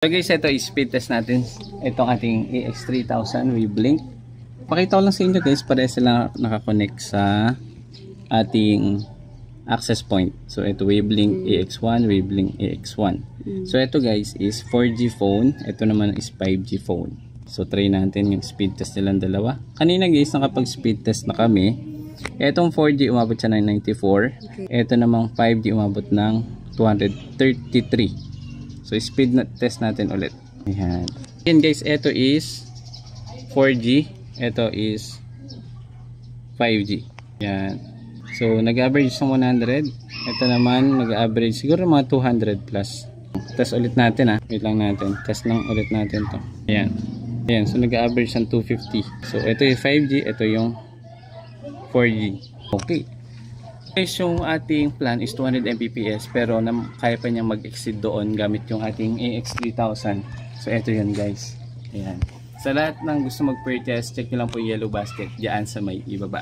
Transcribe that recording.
So guys, ito speed test natin itong ating AX3000 Wavelink. Pakita ko lang sa inyo guys, pareha sila nakakonect sa ating access point. So ito Wavelink AX1, Wavelink AX1. So ito guys is 4G phone, ito naman is 5G phone. So try natin yung speed test nilang dalawa. Kanina guys, nakapag speed test na kami. Itong 4G umabot siya ng 94. Ito namang 5G umabot ng 233. So speed test natin ulit. Ayan. Again guys, ito is 4G, ito is 5G. Ayan. So nag-average ng 100. Ito naman nag-average siguro mga 200 plus. Test ulit natin ha. Wait lang natin. Test lang ulit natin to. Ayan. Ayan. So nag-average ng 250. So ito yung 5G, ito yung 4G. Okay. Guys, yung ating plan is 200 Mbps pero kaya pa niyang mag-exceed doon gamit yung ating AX3000. So ito yun guys. Ayan. Sa lahat ng gusto mag-purchase, check nyo lang po yung yellow basket diyan sa may ibaba.